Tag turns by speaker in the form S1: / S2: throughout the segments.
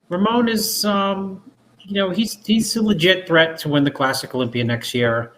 S1: Ramon is, he's a legit threat to win the Classic Olympia next year.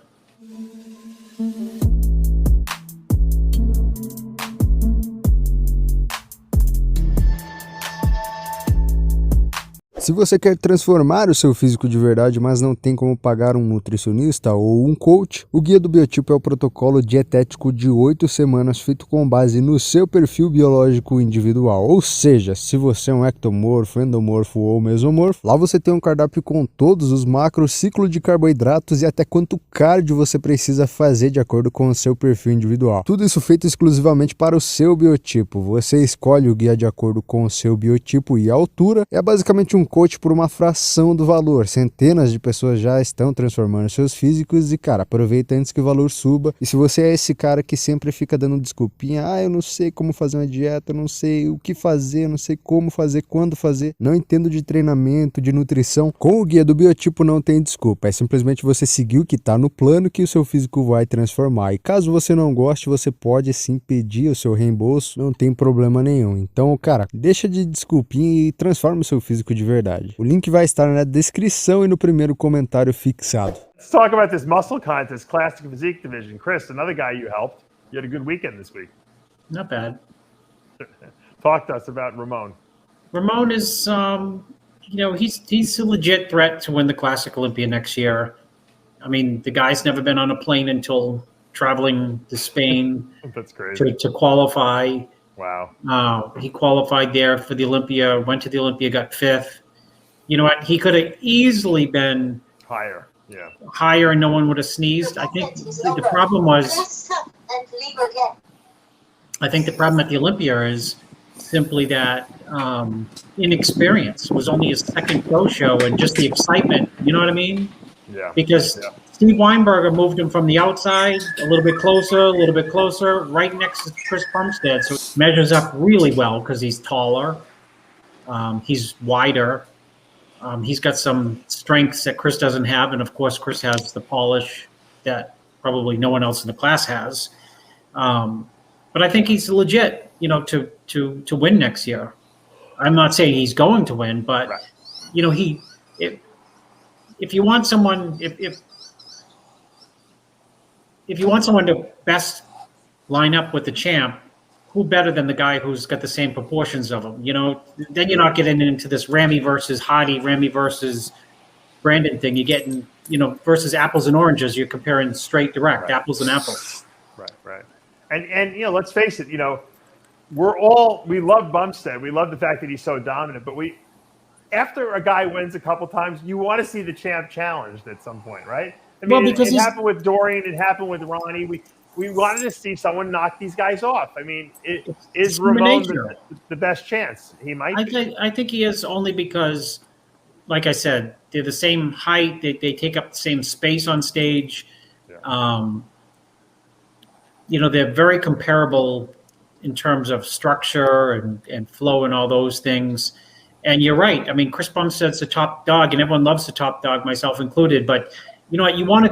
S2: Se você quer transformar o seu físico de verdade, mas não tem como pagar um nutricionista ou um coach, o Guia do Biotipo é o protocolo dietético de 8 semanas feito com base no seu perfil biológico individual. Ou seja, se você é um ectomorfo, endomorfo ou mesomorfo, lá você tem um cardápio com todos os macros, ciclo de carboidratos e até quanto cardio você precisa fazer de acordo com o seu perfil individual. Tudo isso feito exclusivamente para o seu biotipo. Você escolhe o guia de acordo com o seu biotipo e altura. É basicamente um coach por uma fração do valor. Centenas de pessoas já estão transformando seus físicos e, cara, aproveita antes que o valor suba. E se você é esse cara que sempre fica dando desculpinha, eu não sei como fazer uma dieta, eu não sei o que fazer, eu não sei como fazer, quando fazer, não entendo de treinamento, de nutrição, com o Guia do Biotipo não tem desculpa. É simplesmente você seguir o que está no plano que o seu físico vai transformar. E caso você não goste, você pode sim pedir o seu reembolso, não tem problema nenhum. Então, cara, deixa de desculpinha e transforma o seu físico de verdade. O link vai estar na descrição e no primeiro comentário fixado.
S3: Let's talk about this muscle contest, classic physique division. Chris, another guy you helped. You had a good weekend this week.
S1: Not bad.
S3: Talk to us about Ramon.
S1: Ramon is, he's a legit threat to win the Classic Olympia next year. I mean, the guy's never been on a plane until traveling to Spain.
S3: That's crazy.
S1: To qualify.
S3: Wow.
S1: He qualified there for the Olympia, went to the Olympia, got fifth. You know what? He could have easily been
S3: higher. Yeah.
S1: Higher, and no one would have sneezed. I think the problem was. I think the problem at the Olympia is simply that inexperience. It was only his second pro show, and just the excitement. You know what I mean?
S3: Yeah.
S1: Because Steve Weinberger moved him from the outside a little bit closer, right next to Chris Bumstead. So it measures up really well because he's taller, he's wider. He's got some strengths that Chris doesn't have, and of course, Chris has the polish that probably no one else in the class has. But I think he's legit, to win next year. I'm not saying he's going to win, but if you want someone, if you want someone to best line up with the champ, who better than the guy who's got the same proportions of him? Then you're not getting into this Ramy versus Hardy, Ramy versus Brandon thing. You're getting, versus apples and oranges. You're comparing straight direct, apples and apples.
S3: Right. And let's face it, we love Bumstead. We love the fact that he's so dominant, but after a guy wins a couple times, you want to see the champ challenged at some point, right? I mean, it happened with Dorian. It happened with Ronnie. We wanted to see someone knock these guys off. I mean, is Ramon the best chance? He might be.
S1: I think he is, only because, like I said, they're the same height. They take up the same space on stage. Yeah. They're very comparable in terms of structure and flow and all those things. And you're right. I mean, Chris Bumstead's the top dog, and everyone loves the top dog, myself included. But you know what? You want to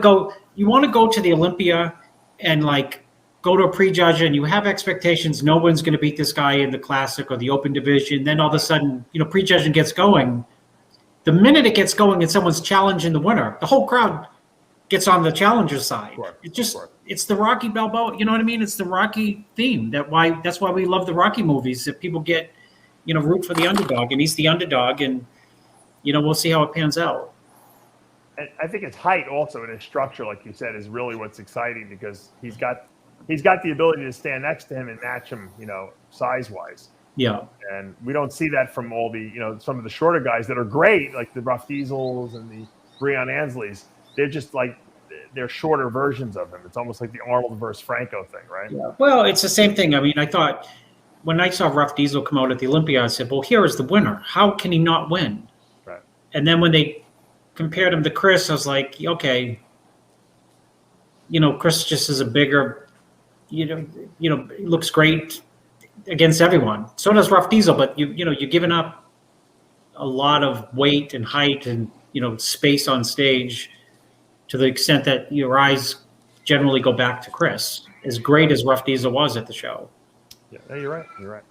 S1: go to the Olympia and go to a prejudge, and you have expectations. No one's going to beat this guy in the Classic or the Open Division. Then all of a sudden, prejudging gets going. The minute it gets going and someone's challenging the winner, the whole crowd gets on the challenger side. Sure. It's the Rocky Balboa. You know what I mean? It's the Rocky theme. That's why we love the Rocky movies. That people get, root for the underdog, and he's the underdog, and we'll see how it pans out.
S3: And I think his height also and his structure, like you said, is really what's exciting, because he's got the ability to stand next to him and match him, size wise.
S1: Yeah.
S3: And we don't see that from all the, some of the shorter guys that are great, like the Rough Diesels and the Breon Ansleys. They're just they're shorter versions of him. It's almost like the Arnold versus Franco thing, right?
S1: Yeah. Well, it's the same thing. I mean, I thought when I saw Rough Diesel come out at the Olympia, I said, well, here is the winner. How can he not win?
S3: Right.
S1: And then when they compared him to Chris, I was like, okay, Chris just is a bigger, looks great against everyone. So does Rough Diesel, but you're giving up a lot of weight and height and space on stage, to the extent that your eyes generally go back to Chris, as great as Rough Diesel was at the show.
S3: Yeah, you're right.